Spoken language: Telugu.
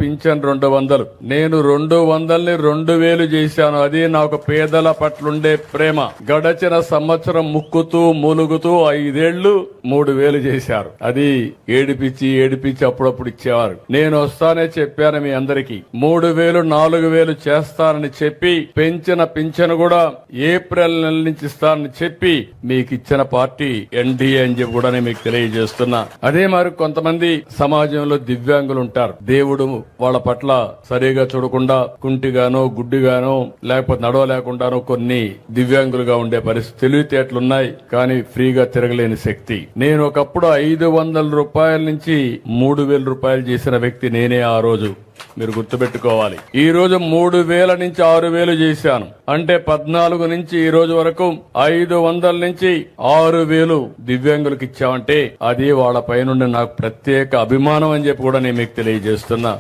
పింఛన్ 200. నేను 200ని 2000 చేశాను. అది నాకు పేదల పట్లుండే ప్రేమ. గడచిన సంవత్సరం ముక్కుతూ మూలుగుతూ 5 ఏళ్లు 3000 చేశారు. అది ఏడిపించి అప్పుడప్పుడు ఇచ్చేవారు. నేను వస్తానే చెప్పాను మీ అందరికీ 3000 4000 చేస్తానని చెప్పి పెంచిన పింఛను కూడా ఏప్రిల్ నెల నుంచి ఇస్తానని చెప్పి మీకు ఇచ్చిన పార్టీ ఎన్డీఏ అని చెప్పి కూడా మీకు తెలియజేస్తున్నా. అదే మరి కొంతమంది సమాజంలో దివ్యాంగులు ఉంటారు. దేవుడు వాళ్ళ పట్ల సరిగా చూడకుండా కుంటిగానో గుడ్డిగానో లేకపోతే నడవలేకుండానో కొన్ని దివ్యాంగులుగా ఉండే పరిస్థితి తెలివితేటలున్నాయి కానీ ఫ్రీగా తిరగలేని శక్తి. నేను ఒకప్పుడు 500 రూపాయల నుంచి 3000 రూపాయలు చేసిన వ్యక్తి నేనే ఆ రోజు. మీరు గుర్తుపెట్టుకోవాలి. ఈ రోజు 3000 నుంచి 6000 చేశాను. అంటే 14 నుంచి ఈ రోజు వరకు 500 నుంచి 6000 దివ్యాంగులకు ఇచ్చామంటే అది వాళ్ళ పైనుండి నాకు ప్రత్యేక అభిమానం అని చెప్పి కూడా నేను మీకు తెలియజేస్తున్నా.